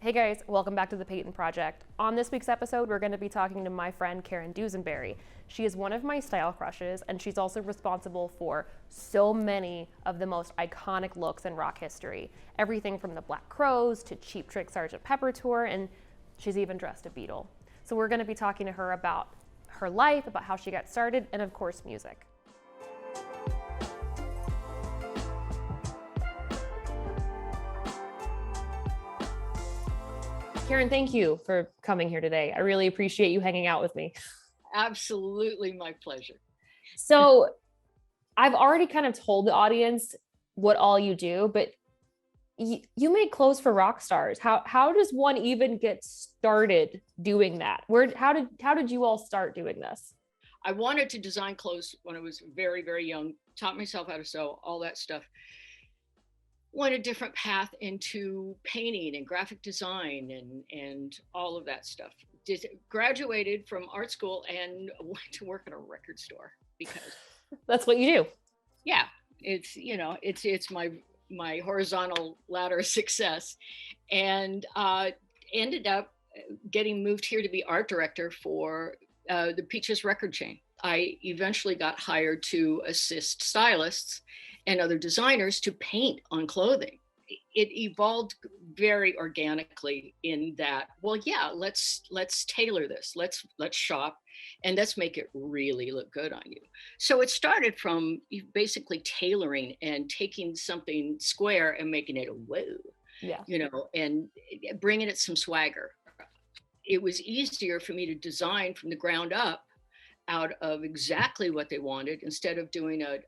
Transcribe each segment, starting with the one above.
Hey guys, welcome back to the Payton Project. On this week's episode, we're going to be talking to my friend Karen Dusenbery. She is one of my style crushes, and she's also responsible for so many of the most iconic looks in rock history. Everything from the Black Crowes to Cheap Trick Sgt. Pepper tour, and she's even dressed a Beatle. So we're going to be talking to her about her life, about how she got started, and of course, music. Karen, thank you for coming here today. I really appreciate you hanging out with me. Absolutely my pleasure. So I've already kind of told the audience what all you do, but you make clothes for rock stars. How does one even get started doing that? How did you all start doing this? I wanted to design clothes when I was very, very young, taught myself how to sew, all that stuff. Went a different path into painting and graphic design and all of that stuff. Graduated from art school and went to work at a record store because that's what you do. Yeah, it's my horizontal ladder of success, and ended up getting moved here to be art director for the Peaches record chain. I eventually got hired to assist stylists and other designers to paint on clothing. It evolved very organically in that, well, yeah, let's tailor this, let's shop, and let's make it really look good on you. So it started from basically tailoring and taking something square and making it a whoa, yeah, and bringing it some swagger. It was easier for me to design from the ground up out of exactly what they wanted instead of doing a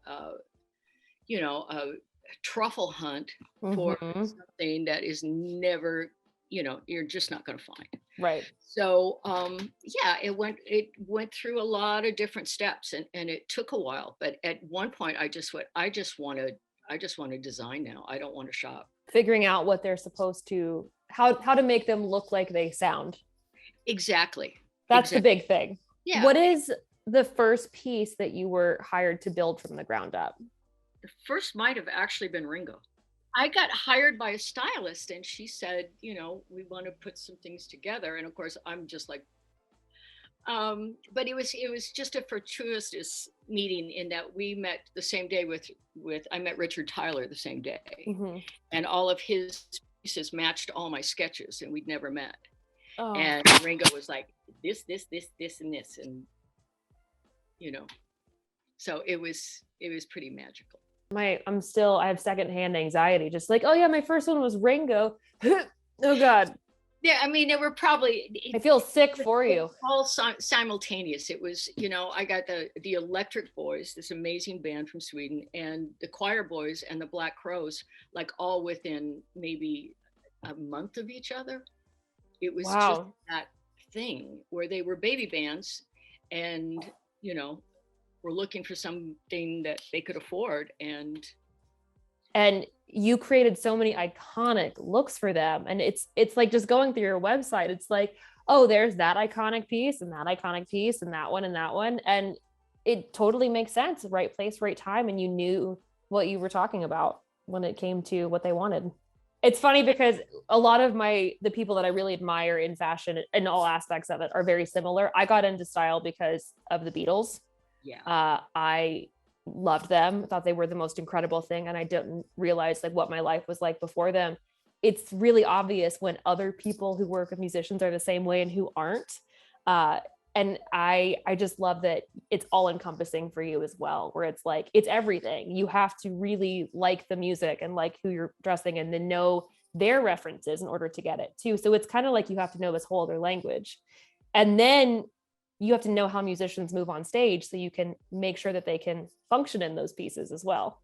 truffle hunt for something that is never, you're just not going to find. Right. So it went through a lot of different steps, and it took a while. But at one point, I just want to design now. I don't want to shop. Figuring out what they're supposed to, how to make them look like they sound. Exactly. That's the big thing. Yeah. What is the first piece that you were hired to build from the ground up? The first might have actually been Ringo. I got hired by a stylist and she said, we want to put some things together. And of course, I'm just like, but it was just a fortuitous meeting in that we met the same day I met Richard Tyler the same day. And all of his pieces matched all my sketches and we'd never met. Oh. And Ringo was like, this, and this. And, so it was pretty magical. I have secondhand anxiety, just like, oh yeah, my first one was Ringo. Oh God. Yeah, I mean, there were probably, I feel sick for you. All simultaneous. It was, I got the Electric Boys, this amazing band from Sweden, and the Choir Boys and the Black Crowes, like all within maybe a month of each other. It was just that thing where they were baby bands and, were looking for something that they could afford. And you created so many iconic looks for them. And it's like just going through your website, it's like, oh, there's that iconic piece and that iconic piece and that one and that one. And it totally makes sense. Right place, right time. And you knew what you were talking about when it came to what they wanted. It's funny because a lot of the people that I really admire in fashion and all aspects of it are very similar. I got into style because of the Beatles. Yeah. I loved them, thought they were the most incredible thing. And I didn't realize like what my life was like before them. It's really obvious when other people who work with musicians are the same way and who aren't. And I just love that it's all encompassing for you as well, where it's like, it's everything. You have to really like the music and like who you're dressing and then know their references in order to get it too. So it's kind of like you have to know this whole other language. And then you have to know how musicians move on stage so you can make sure that they can function in those pieces as well.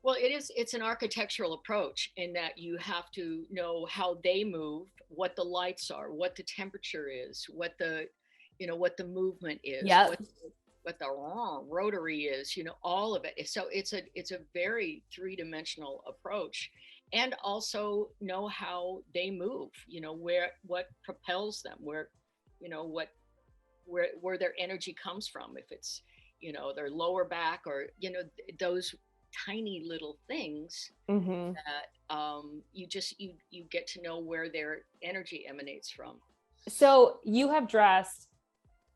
Well, it's an architectural approach in that you have to know how they move, what the lights are, what the temperature is, what the movement is, what the rotary is, all of it. So it's a very three-dimensional approach, and also know how they move, what propels them, where their energy comes from, if it's their lower back or those tiny little things Mm-hmm. that you get to know where their energy emanates from. So you have dressed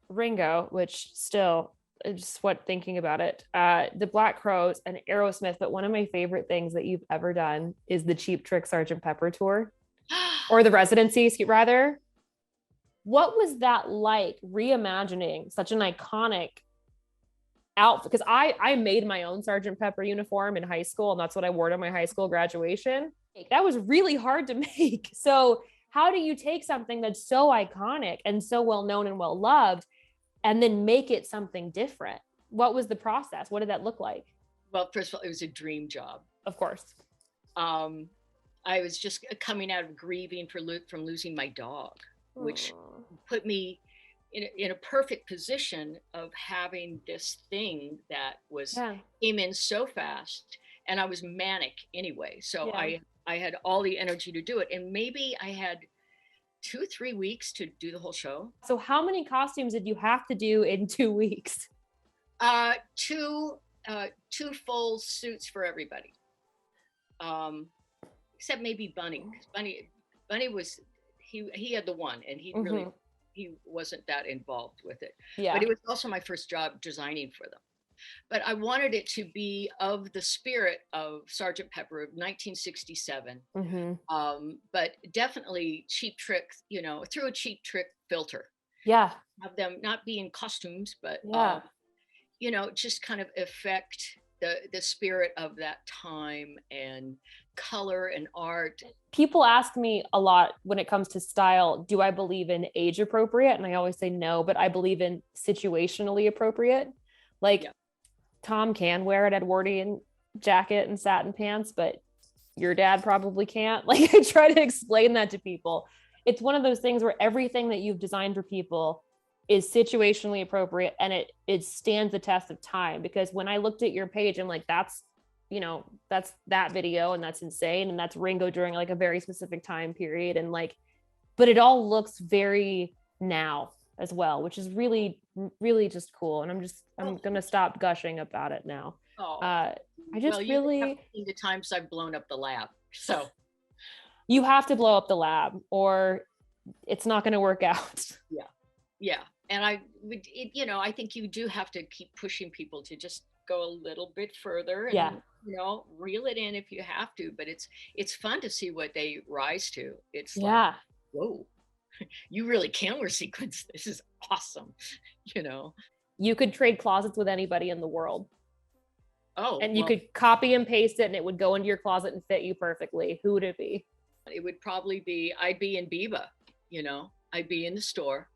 Ringo, which still, just what thinking about it, the Black Crowes and Aerosmith, but one of my favorite things that you've ever done is the Cheap Trick Sergeant Pepper tour, or the residency, rather. What was that like, reimagining such an iconic outfit? Because I made my own Sergeant Pepper uniform in high school, and that's what I wore to my high school graduation. That was really hard to make. So how do you take something that's so iconic and so well known and well loved and then make it something different? What was the process? What did that look like? Well, first of all, it was a dream job. Of course. I was just coming out of grieving from losing my dog, which put me in a perfect position of having this thing that came in so fast, and I was manic anyway. So I had all the energy to do it. And maybe I had 2-3 weeks to do the whole show. So how many costumes did you have to do in 2 weeks? Two full suits for everybody. Except maybe Bunny. Bunny was, he had the one, and he really, he wasn't that involved with it. Yeah. But it was also my first job designing for them. But I wanted it to be of the spirit of Sergeant Pepper of 1967. But definitely Cheap Trick, through a Cheap Trick filter. Yeah. Have them not be in costumes, but, just kind of affect the spirit of that time and color and art. People ask me a lot when it comes to style, do I believe in age appropriate? And I always say no, but I believe in situationally appropriate. Like Tom can wear an Edwardian jacket and satin pants, but your dad probably can't. Like, I try to explain that to people. It's one of those things where everything that you've designed for people is situationally appropriate, and it stands the test of time. Because when I looked at your page, I'm like, that's that video, and that's insane, and that's Ringo during like a very specific time period, and like, but it all looks very now as well, which is really, really just cool. And I'm gonna stop gushing about it now. I just really the times I've blown up the lab, so you have to blow up the lab or it's not going to work out. Yeah. And I think you do have to keep pushing people to just go a little bit further and, reel it in if you have to, but it's fun to see what they rise to. It's like, whoa, you really can wear sequins. This is awesome. You could trade closets with anybody in the world. And you could copy and paste it and it would go into your closet and fit you perfectly. Who would it be? It would probably be, I'd be in Biba, I'd be in the store.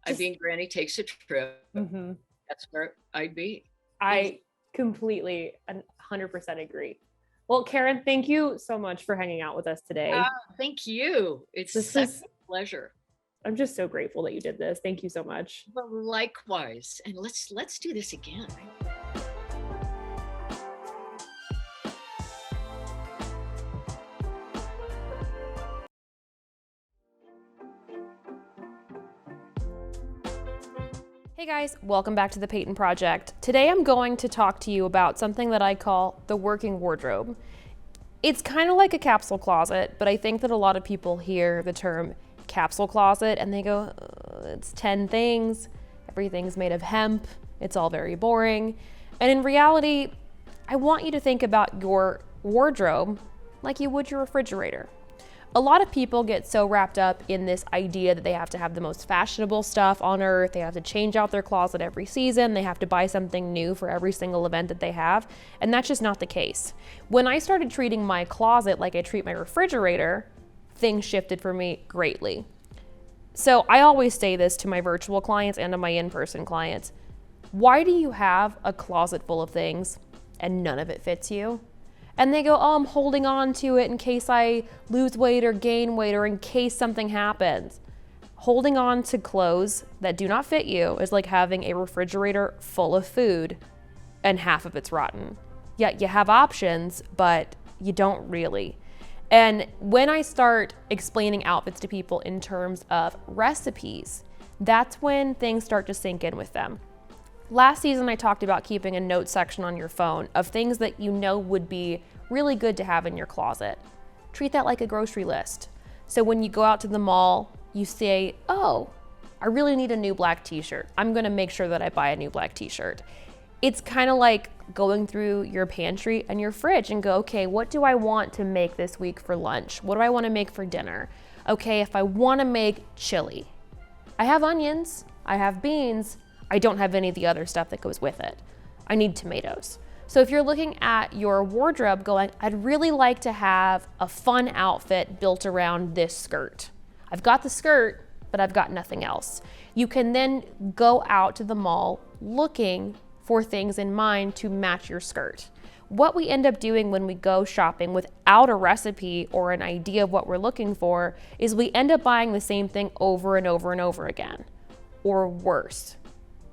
I'd be in Granny Takes a Trip. That's where I'd be. I completely 100% agree. Well, Karen, thank you so much for hanging out with us today. Thank you. It's such a pleasure. I'm just so grateful that you did this. Thank you so much. Well, likewise. And let's do this again. Hey guys, welcome back to the Payton Project. Today I'm going to talk to you about something that I call the working wardrobe. It's kind of like a capsule closet, but I think that a lot of people hear the term capsule closet and they go, it's 10 things, everything's made of hemp, it's all very boring. And in reality, I want you to think about your wardrobe like you would your refrigerator. A lot of people get so wrapped up in this idea that they have to have the most fashionable stuff on earth, they have to change out their closet every season, they have to buy something new for every single event that they have, and that's just not the case. When I started treating my closet like I treat my refrigerator, things shifted for me greatly. So I always say this to my virtual clients and to my in-person clients. Why do you have a closet full of things and none of it fits you? And they go, I'm holding on to it in case I lose weight or gain weight or in case something happens. Holding on to clothes that do not fit you is like having a refrigerator full of food and half of it's rotten. Yeah, you have options, but you don't really. And when I start explaining outfits to people in terms of recipes, that's when things start to sink in with them. Last season, I talked about keeping a note section on your phone of things that you know would be really good to have in your closet. Treat that like a grocery list. So when you go out to the mall, you say, oh, I really need a new black t-shirt. I'm gonna make sure that I buy a new black t-shirt. It's kind of like going through your pantry and your fridge and go, okay, what do I want to make this week for lunch? What do I want to make for dinner? Okay, if I want to make chili, I have onions, I have beans, I don't have any of the other stuff that goes with it. I need tomatoes. So if you're looking at your wardrobe going, I'd really like to have a fun outfit built around this skirt. I've got the skirt, but I've got nothing else. You can then go out to the mall looking for things in mind to match your skirt. What we end up doing when we go shopping without a recipe or an idea of what we're looking for is we end up buying the same thing over and over and over again, or worse.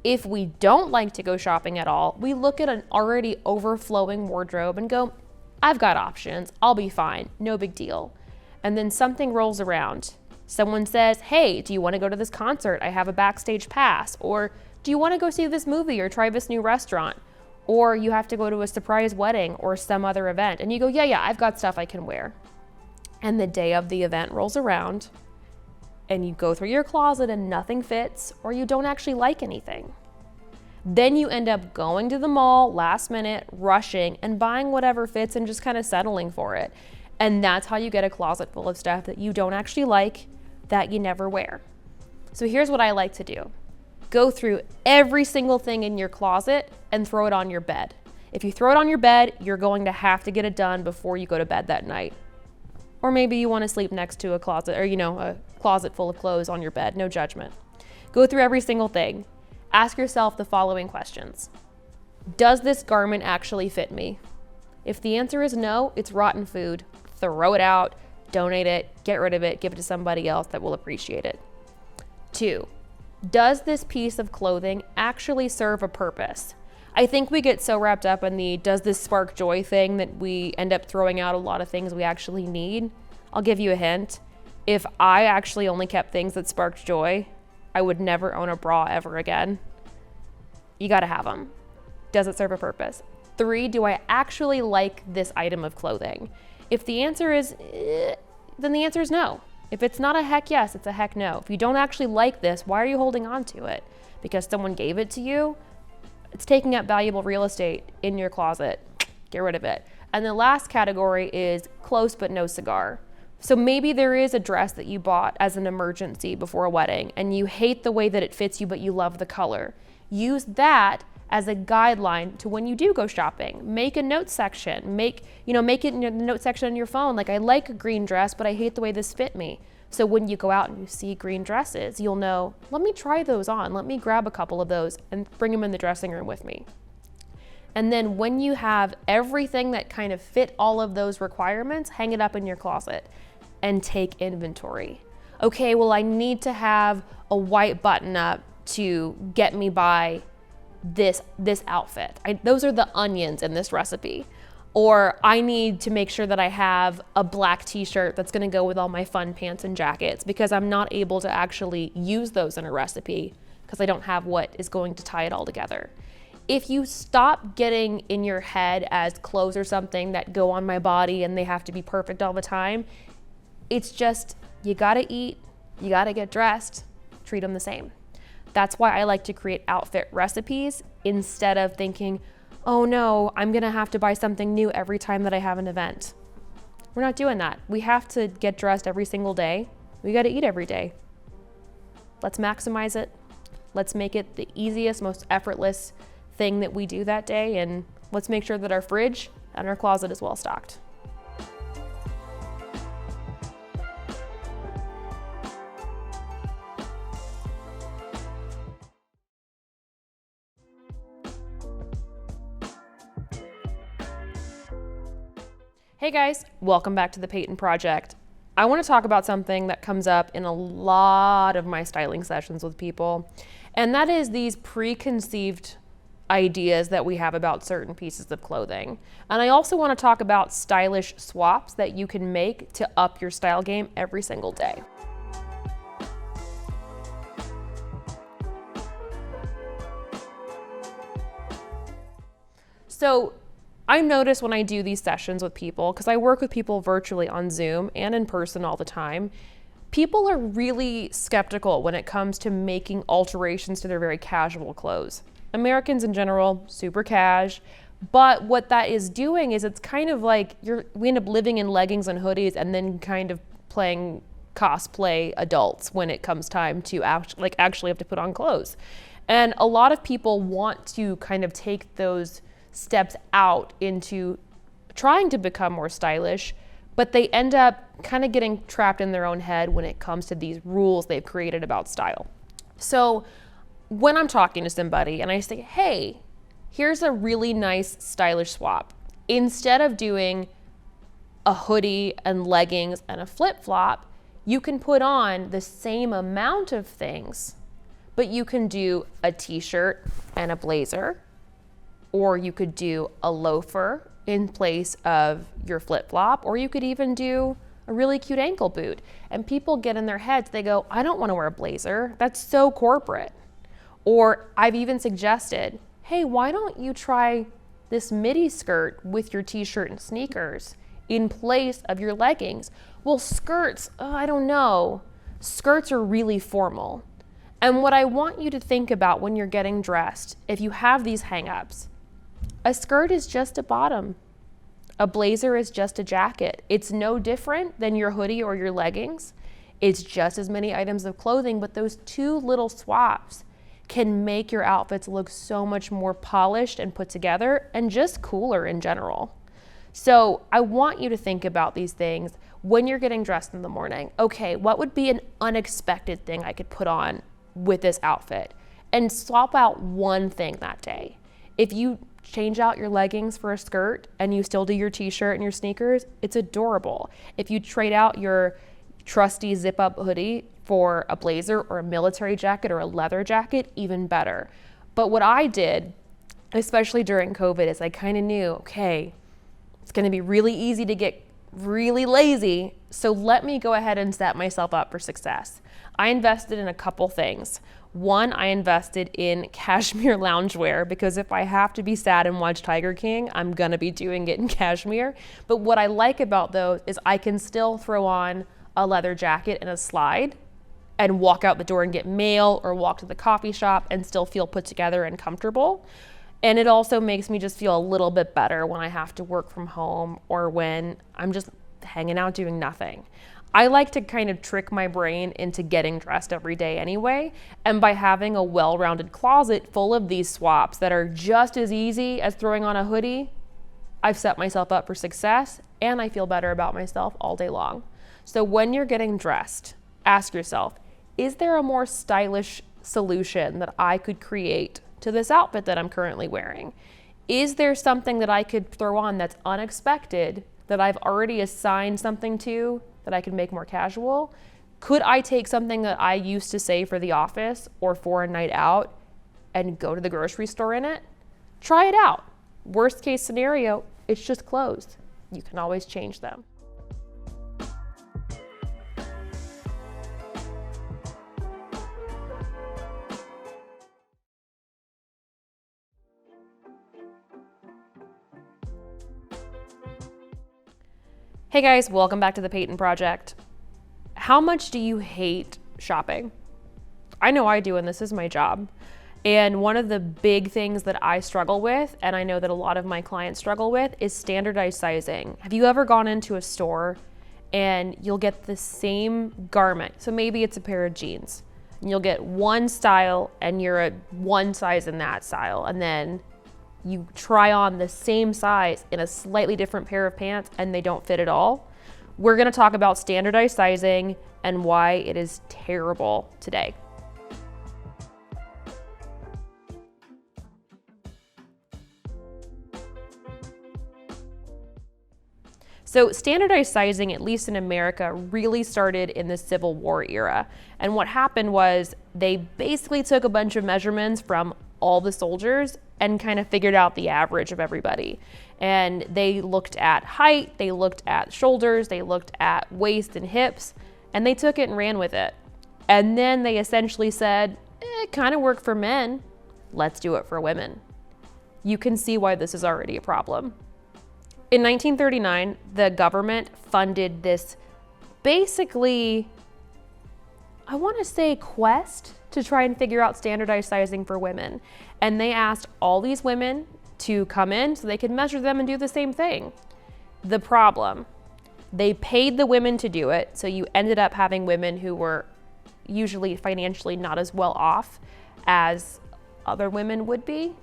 If we don't like to go shopping at all, we look at an already overflowing wardrobe and go, I've got options, I'll be fine, no big deal. And then something rolls around. Someone says, hey, do you want to go to this concert? I have a backstage pass. Or do you want to go see this movie or try this new restaurant? Or you have to go to a surprise wedding or some other event. And you go, yeah, I've got stuff I can wear. And the day of the event rolls around and you go through your closet and nothing fits, or you don't actually like anything. Then you end up going to the mall last minute, rushing and buying whatever fits and just kind of settling for it. And that's how you get a closet full of stuff that you don't actually like, that you never wear. So here's what I like to do. Go through every single thing in your closet and throw it on your bed. If you throw it on your bed, you're going to have to get it done before you go to bed that night. Or maybe you want to sleep next to a closet, or a closet full of clothes on your bed, no judgment. Go through every single thing. Ask yourself the following questions. Does this garment actually fit me? If the answer is no, it's rotten food. Throw it out, donate it, get rid of it, give it to somebody else that will appreciate it. 2, does this piece of clothing actually serve a purpose? I think we get so wrapped up in the does this spark joy thing that we end up throwing out a lot of things we actually need. I'll give you a hint. If I actually only kept things that sparked joy, I would never own a bra ever again. You gotta have them. Does it serve a purpose? 3, do I actually like this item of clothing? If the answer is, then the answer is no. If it's not a heck yes, it's a heck no. If you don't actually like this, why are you holding on to it? Because someone gave it to you? It's taking up valuable real estate in your closet. Get rid of it. And the last category is close but no cigar. So maybe there is a dress that you bought as an emergency before a wedding and you hate the way that it fits you, but you love the color. Use that as a guideline to when you do go shopping. Make a note section. Make it in the note section on your phone. Like, I like a green dress, but I hate the way this fit me. So when you go out and you see green dresses, you'll know, let me try those on. Let me grab a couple of those and bring them in the dressing room with me. And then when you have everything that kind of fit all of those requirements, hang it up in your closet and take inventory. Okay, well, I need to have a white button up to get me by this outfit. Those are the onions in this recipe. Or I need to make sure that I have a black t-shirt that's gonna go with all my fun pants and jackets, because I'm not able to actually use those in a recipe because I don't have what is going to tie it all together. If you stop getting in your head as clothes or something that go on my body and they have to be perfect all the time, it's just, you gotta eat, you gotta get dressed, treat them the same. That's why I like to create outfit recipes instead of thinking, oh no, I'm gonna have to buy something new every time that I have an event. We're not doing that. We have to get dressed every single day. We gotta eat every day. Let's maximize it. Let's make it the easiest, most effortless thing that we do that day, and let's make sure that our fridge and our closet is well stocked. Hey guys, welcome back to the Payton Project. I want to talk about something that comes up in a lot of my styling sessions with people, and that is these preconceived ideas that we have about certain pieces of clothing. And I also want to talk about stylish swaps that you can make to up your style game every single day. So I notice when I do these sessions with people, because I work with people virtually on Zoom and in person all the time, people are really skeptical when it comes to making alterations to their very casual clothes. Americans in general, super cash. But what that is doing is it's kind of like we end up living in leggings and hoodies and then kind of playing cosplay adults when it comes time to actually have to put on clothes. And a lot of people want to kind of take those steps out into trying to become more stylish, but they end up kind of getting trapped in their own head when it comes to these rules they've created about style. So when I'm talking to somebody and I say, hey, here's a really nice stylish swap. Instead of doing a hoodie and leggings and a flip-flop, you can put on the same amount of things, but you can do a t-shirt and a blazer, or you could do a loafer in place of your flip-flop, or you could even do a really cute ankle boot. And people get in their heads, they go, I don't want to wear a blazer. That's so corporate. Or I've even suggested, hey, why don't you try this midi skirt with your t-shirt and sneakers in place of your leggings? Well, skirts, I don't know. Skirts are really formal. And what I want you to think about when you're getting dressed, if you have these hang-ups, a skirt is just a bottom. A blazer is just a jacket. It's no different than your hoodie or your leggings. It's just as many items of clothing, but those two little swaps can make your outfits look so much more polished and put together and just cooler in general. So I want you to think about these things when you're getting dressed in the morning. Okay, what would be an unexpected thing I could put on with this outfit? And swap out one thing that day. If you change out your leggings for a skirt and you still do your t-shirt and your sneakers, it's adorable. If you trade out your trusty zip-up hoodie for a blazer or a military jacket or a leather jacket, even better. But what I did, especially during COVID, is I kind of knew, okay, it's going to be really easy to get really lazy, so let me go ahead and set myself up for success. I invested in a couple things. One, I invested in cashmere loungewear, because if I have to be sad and watch Tiger King, I'm gonna be doing it in cashmere. But what I like about those is I can still throw on a leather jacket and a slide and walk out the door and get mail or walk to the coffee shop and still feel put together and comfortable. And it also makes me just feel a little bit better when I have to work from home or when I'm just hanging out doing nothing. I like to kind of trick my brain into getting dressed every day anyway. And by having a well-rounded closet full of these swaps that are just as easy as throwing on a hoodie, I've set myself up for success and I feel better about myself all day long. So when you're getting dressed, ask yourself, is there a more stylish solution that I could create to this outfit that I'm currently wearing? Is there something that I could throw on that's unexpected that I've already assigned something to that I could make more casual? Could I take something that I used to say for the office or for a night out and go to the grocery store in it? Try it out. Worst case scenario, it's just clothes. You can always change them. Hey guys, welcome back to the Payton Project. How much do you hate shopping? I know I do, and this is my job. And one of the big things that I struggle with, and I know that a lot of my clients struggle with, is standardized sizing. Have you ever gone into a store and you'll get the same garment? So maybe it's a pair of jeans. And you'll get one style and you're at one size in that style. And then you try on the same size in a slightly different pair of pants and they don't fit at all. We're gonna talk about standardized sizing and why it is terrible today. So standardized sizing, at least in America, really started in the Civil War era. And what happened was they basically took a bunch of measurements from all the soldiers and kind of figured out the average of everybody. And they looked at height, they looked at shoulders, they looked at waist and hips, and they took it and ran with it. And then they essentially said, it kind of worked for men, let's do it for women. you can see why this is already a problem. In 1939, the government funded this basically, I want to say, quest to try and figure out standardized sizing for women. And they asked all these women to come in so they could measure them and do the same thing. The problem, they paid the women to do it, so you ended up having women who were usually financially not as well off as other women would be.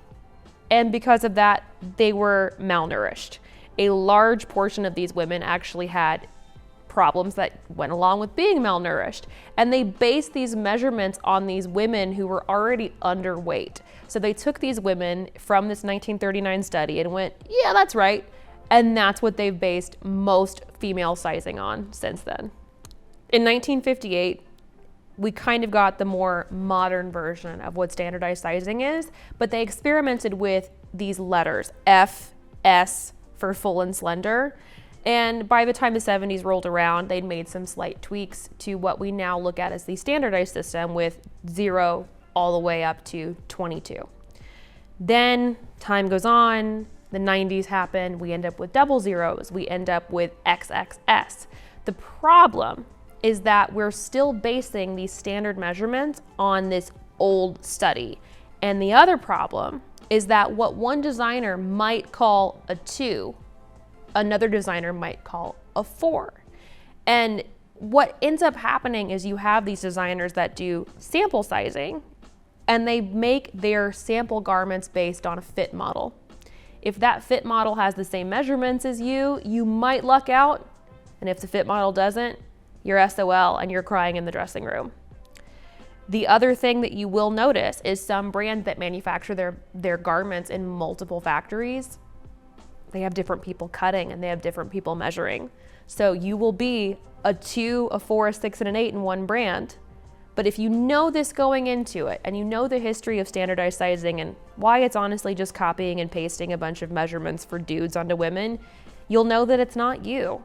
And because of that, they were malnourished. A large portion of these women actually had problems that went along with being malnourished. And they based these measurements on these women who were already underweight. So they took these women from this 1939 study and went, yeah, that's right. And that's what they've based most female sizing on since then. In 1958, we kind of got the more modern version of what standardized sizing is, but they experimented with these letters, F, S for full and slender. And by the time the 70s rolled around, they'd made some slight tweaks to what we now look at as the standardized system with 0 all the way up to 22. Then time goes on, the 90s happen, we end up with double zeros, we end up with XXS. The problem is that we're still basing these standard measurements on this old study. And the other problem is that what one designer might call a 2, another designer might call a 4. And what ends up happening is you have these designers that do sample sizing, and they make their sample garments based on a fit model. If that fit model has the same measurements as you, you might luck out. And if the fit model doesn't, you're SOL and you're crying in the dressing room. The other thing that you will notice is some brands that manufacture their garments in multiple factories, they have different people cutting and they have different people measuring. So you will be a 2, a 4, a 6, and an 8 in one brand. But if you know this going into it, and you know the history of standardized sizing and why it's honestly just copying and pasting a bunch of measurements for dudes onto women, you'll know that it's not you.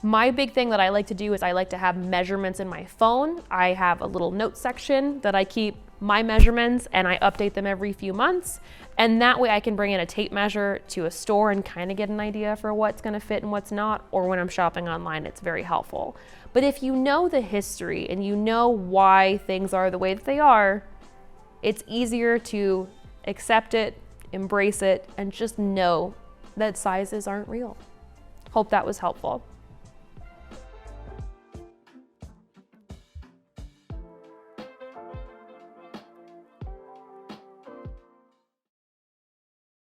My big thing that I like to do is I like to have measurements in my phone. I have a little note section that I keep my measurements and I update them every few months. And that way I can bring in a tape measure to a store and kind of get an idea for what's gonna fit and what's not, or when I'm shopping online, it's very helpful. But if you know the history and you know why things are the way that they are, it's easier to accept it, embrace it, and just know that sizes aren't real. Hope that was helpful.